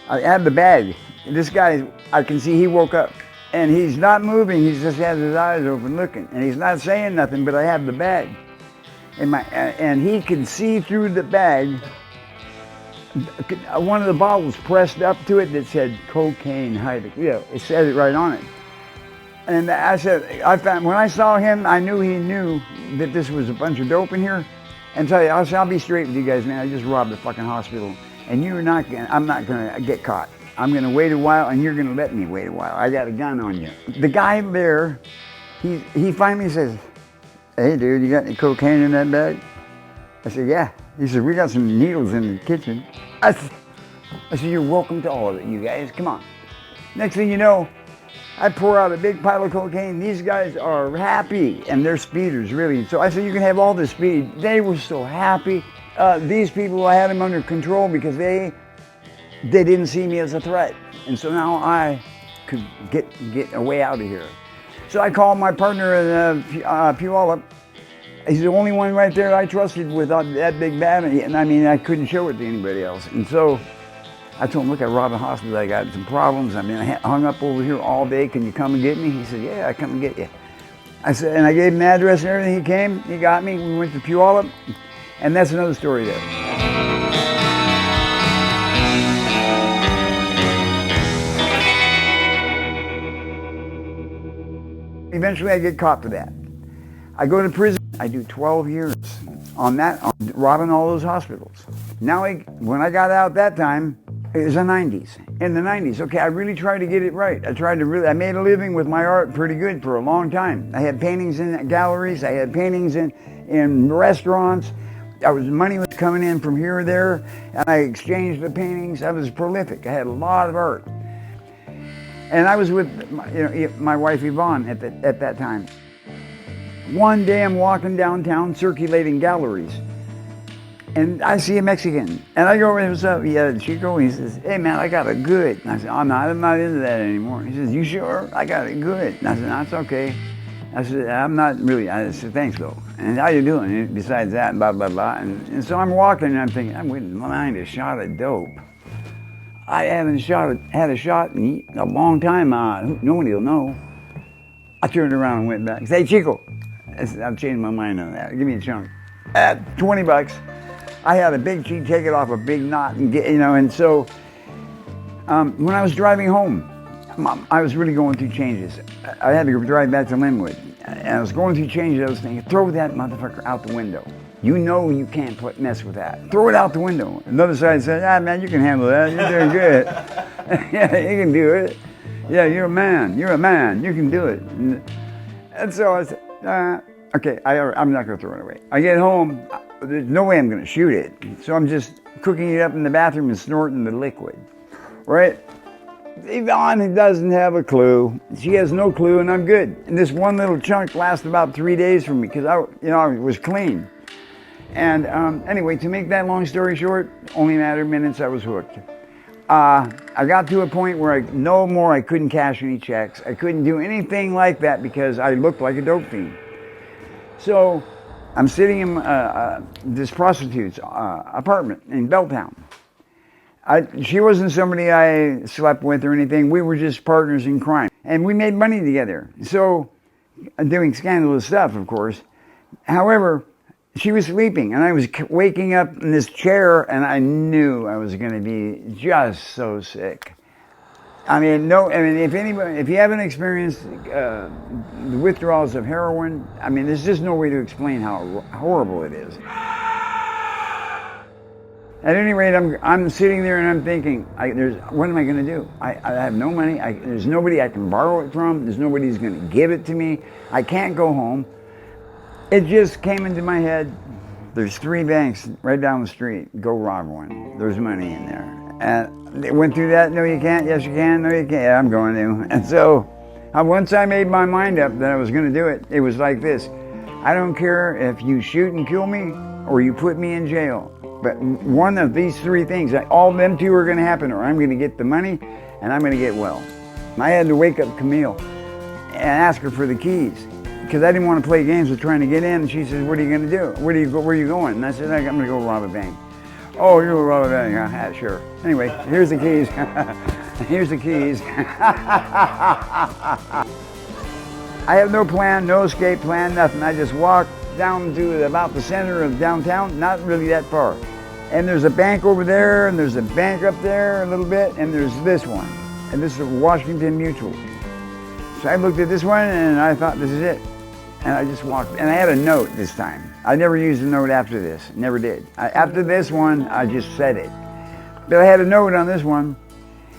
I had the bag. This guy, I can see he woke up. And he's not moving. He just has his eyes open looking. And he's not saying nothing, but I have the bag. And he can see through the bag. One of the bottles pressed up to it that said cocaine hydrochloride. It said it right on it. And I said, when I saw him, I knew he knew that this was a bunch of dope in here. And so I said, "I'll be straight with you guys, man. I just robbed the fucking hospital. And I'm not gonna get caught. I'm gonna wait a while, and you're gonna let me wait a while. I got a gun on you." The guy there, he finally says, "Hey, dude, you got any cocaine in that bag?" I said, "Yeah." He said, "We got some needles in the kitchen." I said, "You're welcome to all of it, you guys. Come on." Next thing you know, I pour out a big pile of cocaine. These guys are happy, and they're speeders, really. So I said, "You can have all this speed." They were so happy. These people, I had them under control because they didn't see me as a threat. And so now I could get a way out of here. So I called my partner in Puyallup. He's the only one right there I trusted with that big battery. And I mean, I couldn't show it to anybody else. And so I told him, "Look, I robbed a hospital. I got some problems. I mean, I hung up over here all day. Can you come and get me?" He said, "Yeah, I come and get you." I said, and I gave him the address and everything. He came, he got me. We went to Puyallup. And that's another story there. Eventually I get caught for that. I go to prison. I do 12 years on that, on robbing all those hospitals. Now, when I got out that time, it was the 90s. In the 90s, okay, I really tried to get it right. I made a living with my art pretty good for a long time. I had paintings in galleries. I had paintings in restaurants. Money was coming in from here or there, and I exchanged the paintings. I was prolific. I had a lot of art. And I was with my wife Yvonne at that time. One day I'm walking downtown circulating galleries, and I see a Mexican. And I go, what's up? Yeah, Chico. He says, hey man, I got it good. And I said, I'm not into that anymore. He says, you sure? I got it good. And I said, that's okay. I said, I'm not really. I said, thanks though. And how you doing? And besides that, blah, blah, blah. And so I'm walking and I'm thinking, I wouldn't mind a shot of dope. I haven't had a shot in a long time. Nobody will know. I turned around and went back. I said, hey, Chico. I said, I've changed my mind on that. Give me a chunk. At 20 bucks. I had a big cheat, take it off a big knot and get, and so when I was driving home, I was really going through changes. I had to drive back to Linwood, and I was going through changes. I was thinking, throw that motherfucker out the window. You know you can't mess with that. Throw it out the window. Another side said, man, you can handle that. You're doing good. Yeah, you can do it. Yeah, you're a man. You're a man. You can do it. And so I said, okay, I'm not going to throw it away. I get home. There's no way I'm going to shoot it. So I'm just cooking it up in the bathroom and snorting the liquid, right? Yvonne doesn't have a clue. She has no clue, and I'm good. And this one little chunk lasts about 3 days for me because I was clean. And anyway, to make that long story short, only a matter of minutes, I was hooked. I got to a point where I couldn't cash any checks. I couldn't do anything like that because I looked like a dope fiend. So I'm sitting in this prostitute's apartment in Belltown. She wasn't somebody I slept with or anything. We were just partners in crime. And we made money together. So, doing scandalous stuff, of course. However, she was sleeping, and I was waking up in this chair, and I knew I was going to be just so sick. If you haven't experienced the withdrawals of heroin, there's just no way to explain how horrible it is. At any rate, I'm sitting there and I'm thinking, what am I going to do? I have no money. There's nobody I can borrow it from. There's nobody who's going to give it to me. I can't go home. It just came into my head. There's 3 banks right down the street. Go rob one. There's money in there. And they went through that. No, you can't. Yes, you can. No, you can't. Yeah, I'm going to. And so once I made my mind up that I was going to do it, it was like this. I don't care if you shoot and kill me or you put me in jail. But one of these 3 things, all them 2 are going to happen, or I'm going to get the money and I'm going to get well. I had to wake up Camille and ask her for the keys because I didn't want to play games with trying to get in. And she says, what are you going to do? Where are you going? And I said, I'm going to go rob a bank. Oh, you're going to rob a bank? Yeah, sure. Anyway, here's the keys. Here's the keys. I have no plan, no escape plan, nothing. I just walked down to about the center of downtown, not really that far. And there's a bank over there, and there's a bank up there a little bit, and there's this one. And this is Washington Mutual. So I looked at this one, and I thought, this is it. And I just walked, and I had a note this time. I never used a note after this, never did. After this one, I just said it. But I had a note on this one,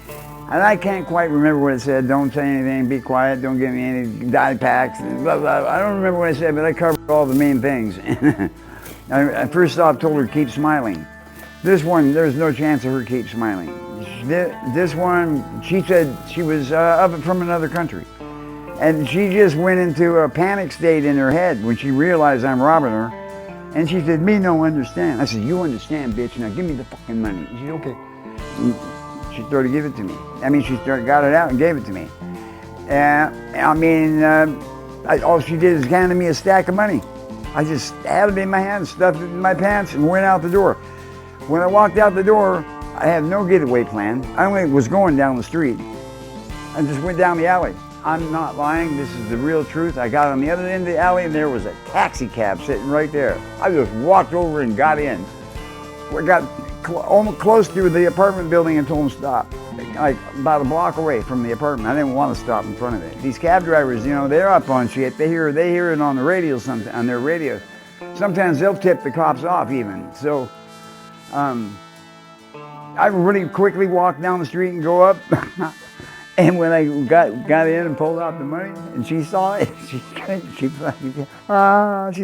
and I can't quite remember what it said. Don't say anything, be quiet, don't give me any dye packs, and blah, blah. I don't remember what I said, but I covered all the main things. I first off told her, keep smiling. This one, there's no chance of her keep smiling. This one, she said she was from another country. And she just went into a panic state in her head when she realized I'm robbing her. And she said, me no understand. I said, you understand, bitch, now give me the fucking money. She said, okay. She started to give it to me. She got it out and gave it to me. All she did is handed me a stack of money. I just had it in my hand, stuffed it in my pants, and went out the door. When I walked out the door, I had no getaway plan. I only was going down the street. I just went down the alley. I'm not lying, this is the real truth. I got on the other end of the alley and there was a taxi cab sitting right there. I just walked over and got in. We got almost close to the apartment building and told them stop. like about a block away from the apartment. I didn't want to stop in front of it. These cab drivers, you know, they're up on shit. They hear it on the radio, on their radio. Sometimes they'll tip the cops off even. So I really quickly walked down the street and go up. And when I got in and pulled out the money, and she saw it, she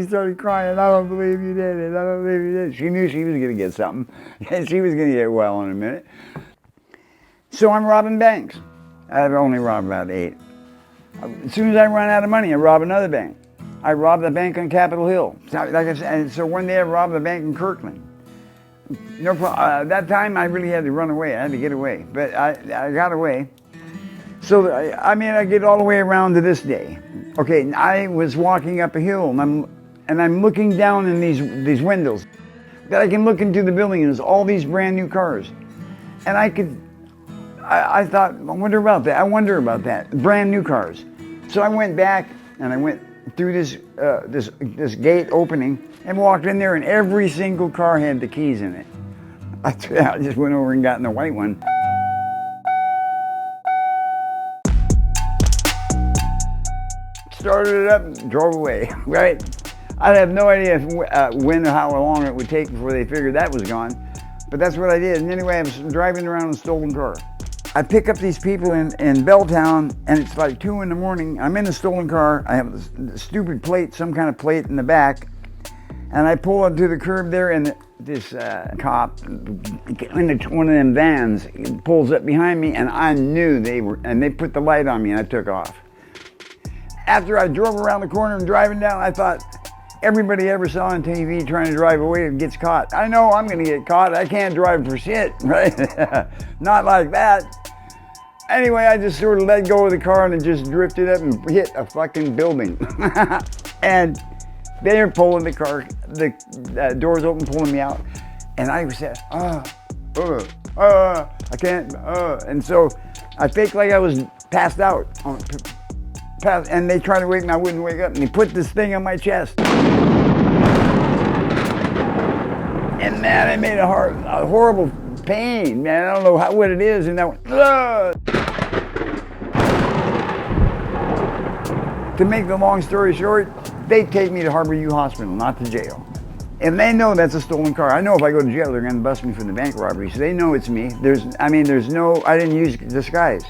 started crying. I don't believe you did it. I don't believe you did it. She knew she was going to get something. And she was going to get well in a minute. So I'm robbing banks. I've only robbed about 8. As soon as I run out of money, I rob another bank. I robbed a bank on Capitol Hill. Like I said, and so one day I robbed a bank in Kirkland. No problem. That time I really had to run away. I had to get away, but I got away. So I mean, I get all the way around to this day. Okay, I was walking up a hill, and I'm looking down in these windows. That I can look into the building, and there's all these brand new cars, and I thought, I wonder about that. Brand new cars. So I went back and I went through this gate opening and walked in there, and every single car had the keys in it. I just went over and got in the white one. Started it up and drove away, right? I have no idea when or how long it would take before they figured that was gone, but that's what I did. And anyway, I was driving around in a stolen car. I pick up these people in Belltown, and it's like 2 in the morning. I'm in a stolen car. I have a stupid plate, some kind of plate in the back, and I pull up to the curb there, and this cop in one of them vans pulls up behind me, and I knew they put the light on me, and I took off. After I drove around the corner and driving down, I thought, everybody ever saw on TV trying to drive away gets caught. I know I'm gonna get caught. I can't drive for shit, right? Not like that. Anyway, I just sort of let go of the car and it just drifted up and hit a fucking building. And they're pulling the car, the doors open, pulling me out. And I said, I can't, And so I faked like I was passed out. And they tried to wake me, I wouldn't wake up, and they put this thing on my chest. And man, it made a horrible pain, man. I don't know what it is, and I went, ugh. To make the long story short, they take me to Harborview Hospital, not to jail. And they know that's a stolen car. I know if I go to jail, they're gonna bust me for the bank robbery, so they know it's me. I didn't use disguise,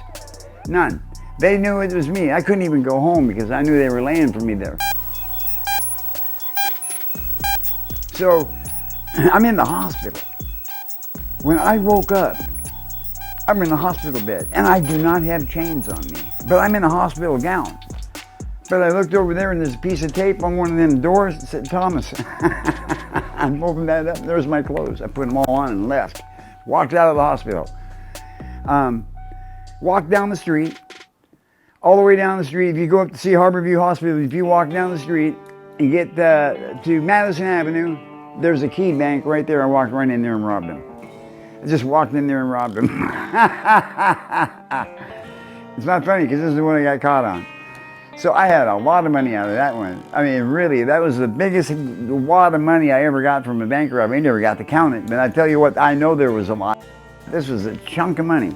none. They knew it was me. I couldn't even go home because I knew they were laying for me there. So I'm in the hospital. When I woke up, I'm in the hospital bed, and I do not have chains on me, but I'm in a hospital gown. But I looked over there, and there's a piece of tape on one of them doors that said Thomas. I opened that up, and there's my clothes. I put them all on and left. Walked out of the hospital. Walked down the street. All the way down the street, if you go up to see Harborview Hospital, if you walk down the street and get to Madison Avenue, there's a key bank right there. I walked right in there and robbed them. I just walked in there and robbed them. It's not funny because this is the one I got caught on. So I had a lot of money out of that one. I mean, really, that was the biggest wad of money I ever got from a bank robbery. I never got to count it, but I tell you what, I know there was a lot. This was a chunk of money.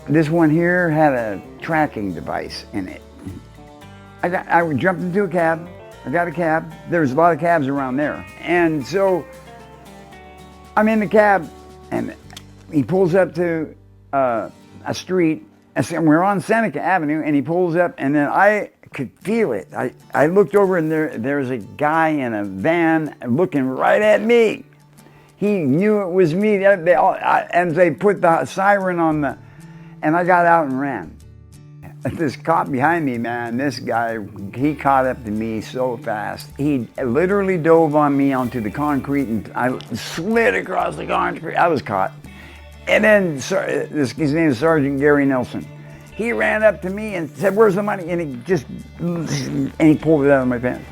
This one here had a tracking device in it. I jumped into a cab. I got a cab. There was a lot of cabs around there. And so I'm in the cab, and he pulls up to a street. And we're on Seneca Avenue, and he pulls up, and then I could feel it. I looked over, and there's a guy in a van looking right at me. He knew it was me. And they put the siren on and I got out and ran. This cop behind me, man, this guy, he caught up to me so fast. He literally dove on me onto the concrete, and I slid across the concrete. I was caught. And then his name is Sergeant Gary Nelson. He ran up to me and said, "Where's the money?" And he pulled it out of my pants,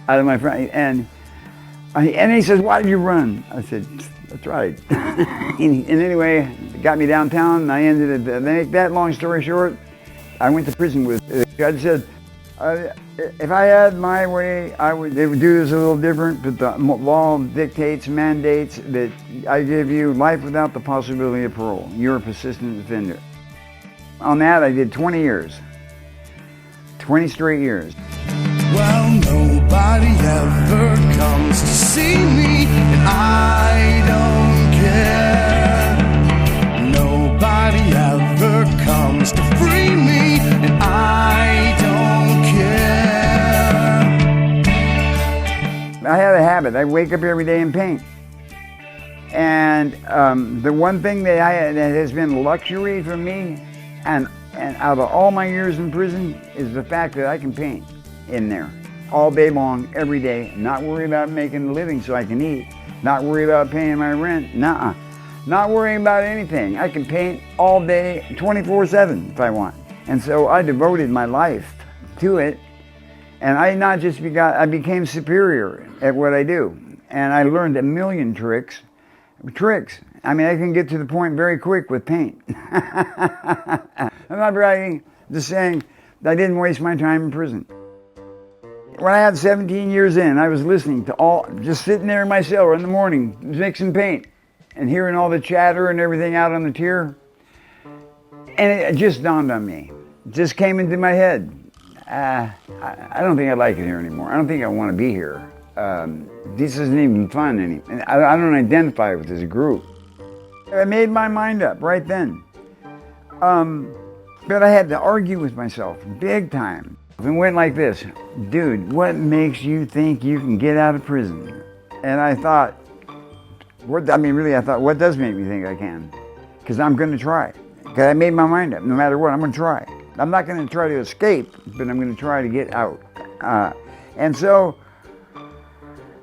out of my front. And he says, "Why did you run?" I said, "That's right." And anyway, it got me downtown, and I ended it. To make that long story short, I went to prison with. The judge said, If I had my way, they would do this a little different, but the law dictates, mandates that I give you life without the possibility of parole. You're a persistent offender. On that, I did 20 years. 20 straight years. Well, nobody ever comes to see me, and I don't care. Nobody ever comes to free me, and I don't care. I had a habit. I wake up every day and paint. And the one thing that has been a luxury for me, and out of all my years in prison, is the fact that I can paint in there all day long, every day, not worry about making a living so I can eat, not worry about paying my rent, not worrying about anything. I can paint all day, 24/7 if I want. And so I devoted my life to it, and I became superior at what I do. And I learned a million tricks. I mean, I can get to the point very quick with paint. I'm not bragging, just saying I didn't waste my time in prison. When I had 17 years in, I was listening to just sitting there in my cell in the morning, mixing paint, and hearing all the chatter and everything out on the tier. And it just dawned on me. It just came into my head. I don't think I like it here anymore. I don't think I want to be here. This isn't even fun anymore. I don't identify with this group. I made my mind up right then. But I had to argue with myself big time. It went like this: dude, what makes you think you can get out of prison? And I thought, what does make me think I can? Because I'm going to try. Because I made my mind up. No matter what, I'm going to try. I'm not going to try to escape, but I'm going to try to get out. And so,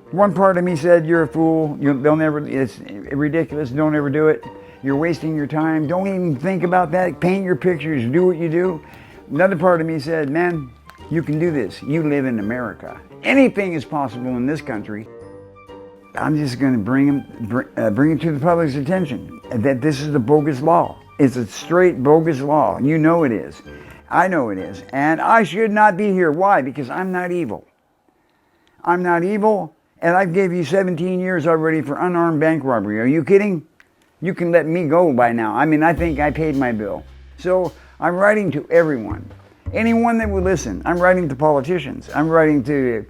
one part of me said, you're a fool. It's ridiculous. Don't ever do it. You're wasting your time. Don't even think about that. Paint your pictures. Do what you do. Another part of me said, man, you can do this. You live in America. Anything is possible in this country. I'm just going to bring it to the public's attention that this is a bogus law. It's a straight bogus law. You know it is. I know it is. And I should not be here. Why? Because I'm not evil. I'm not evil, and I've gave you 17 years already for unarmed bank robbery. Are you kidding? You can let me go by now. I mean, I think I paid my bill. So I'm writing to everyone. Anyone that would listen. I'm writing to politicians. I'm writing to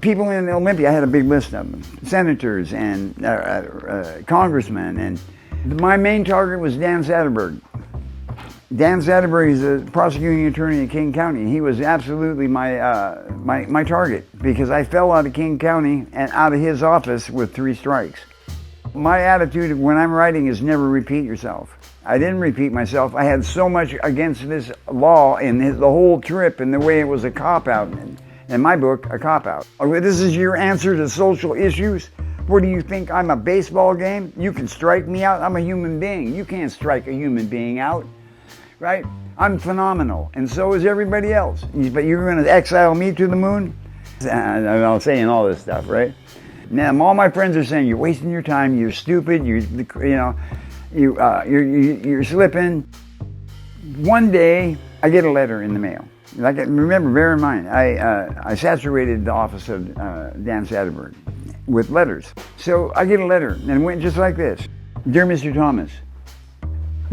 people in Olympia. I had a big list of them. Senators and congressmen. And my main target was Dan Satterberg. Dan Satterberg is a prosecuting attorney in King County. He was absolutely my target because I fell out of King County and out of his office with 3 strikes. My attitude when I'm writing is never repeat yourself. I didn't repeat myself. I had so much against this law and the whole trip and the way it was a cop-out. In my book, a cop-out. This is your answer to social issues? What do you think, I'm a baseball game? You can strike me out? I'm a human being. You can't strike a human being out, right? I'm phenomenal, and so is everybody else. But you're going to exile me to the moon? I'm saying all this stuff, right? Now, all my friends are saying, you're wasting your time, you're stupid, you're slipping. One day, I get a letter in the mail. Remember, bear in mind, I saturated the office of Dan Satterberg with letters. So I get a letter, and it went just like this. Dear Mr. Thomas,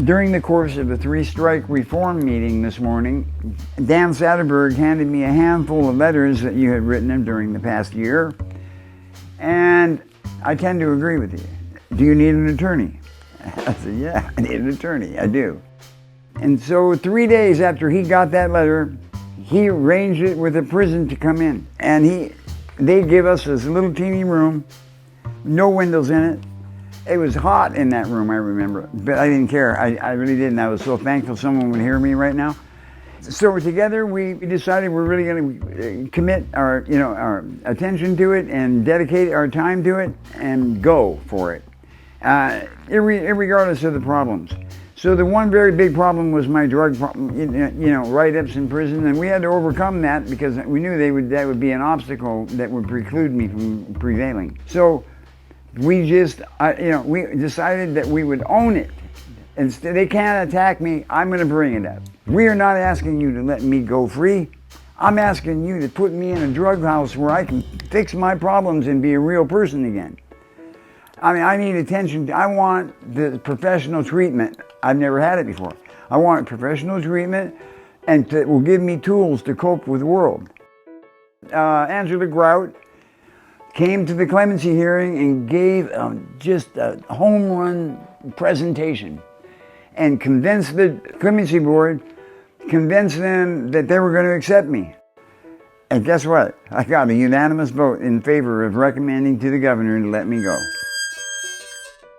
during the course of the 3-strike reform meeting this morning, Dan Satterberg handed me a handful of letters that you had written him during the past year, and I tend to agree with you. Do you need an attorney? I said, yeah, I need an attorney, I do. And so 3 days after he got that letter, he arranged it with the prison to come in. And they give us this little teeny room, no windows in it. It was hot in that room, I remember, but I didn't care. I really didn't. I was so thankful someone would hear me right now. So together we decided we're really going to commit our attention to it and dedicate our time to it and go for it, irregardless of the problems. So the one very big problem was my drug write-ups in prison, and we had to overcome that because we knew that would be an obstacle that would preclude me from prevailing. So we we decided that we would own it. Instead, they can't attack me. I'm going to bring it up. We are not asking you to let me go free. I'm asking you to put me in a drug house where I can fix my problems and be a real person again. I mean, I need attention. I want the professional treatment. I've never had it before. I want professional treatment and that will give me tools to cope with the world. Angela Grout came to the clemency hearing and gave just a home run presentation and convinced the clemency board, convinced them that they were going to accept me. And guess what? I got a unanimous vote in favor of recommending to the governor to let me go.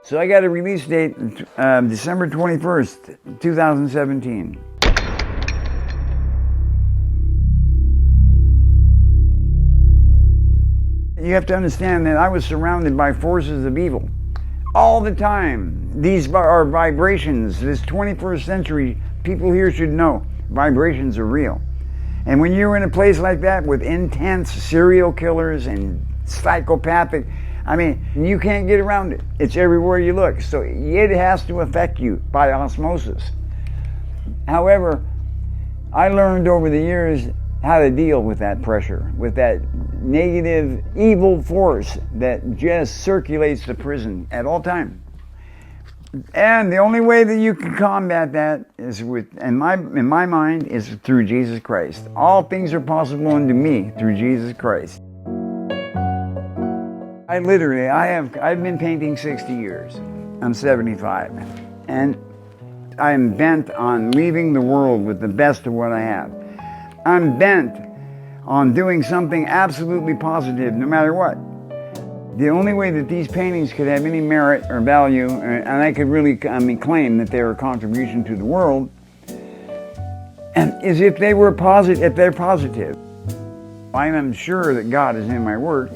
So I got a release date, December 21st, 2017. You have to understand that I was surrounded by forces of evil all the time. These are vibrations. This 21st century, people here should know vibrations are real. And when you're in a place like that with intense serial killers and psychopathic, I mean, you can't get around it. It's everywhere you look. So it has to affect you by osmosis. However, I learned over the years how to deal with that pressure, with that negative, evil force that just circulates the prison at all times. And the only way that you can combat that is in my mind, is through Jesus Christ. All things are possible unto me through Jesus Christ. I've been painting 60 years. I'm 75. And I'm bent on leaving the world with the best of what I have. I'm bent on doing something absolutely positive, no matter what. The only way that these paintings could have any merit or value, and I could really claim that they're a contribution to the world, is if they're positive. I am sure that God is in my work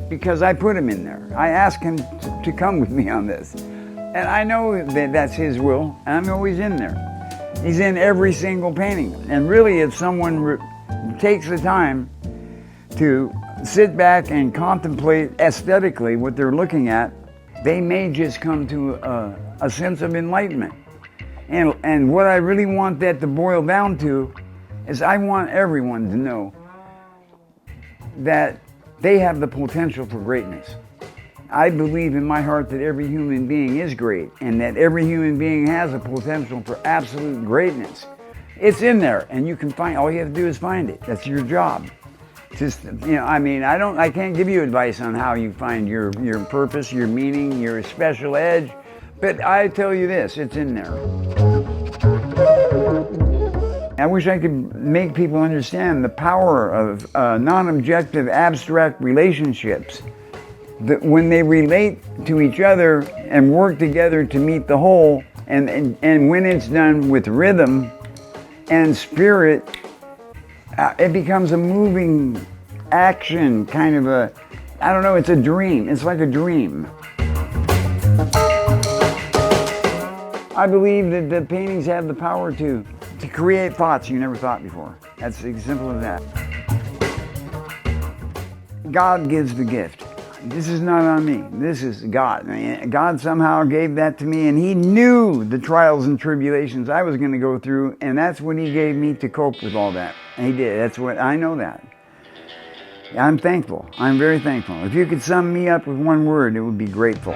because I put him in there. I asked him to come with me on this. And I know that that's his will, and I'm always in there. He's in every single painting. And really, if someone takes the time to sit back and contemplate aesthetically what they're looking at, they may just come to a sense of enlightenment. And what I really want that to boil down to is I want everyone to know that they have the potential for greatness. I believe in my heart that every human being is great and that every human being has a potential for absolute greatness. It's in there, and you can find, all you have to do is find it. That's your job. Just, I can't give you advice on how you find your purpose, your meaning, your special edge, but I tell you this, it's in there. I wish I could make people understand the power of non-objective, abstract relationships. That when they relate to each other and work together to meet the whole, and when it's done with rhythm and spirit, it becomes a moving action, kind of it's a dream. It's like a dream. I believe that the paintings have the power to create thoughts you never thought before. That's as simple as that. God gives the gift. This is not on me. This is God. God somehow gave that to me, and he knew the trials and tribulations I was going to go through, and that's what he gave me to cope with all that. And he did. I know that. I'm thankful. I'm very thankful. If you could sum me up with one word, it would be grateful.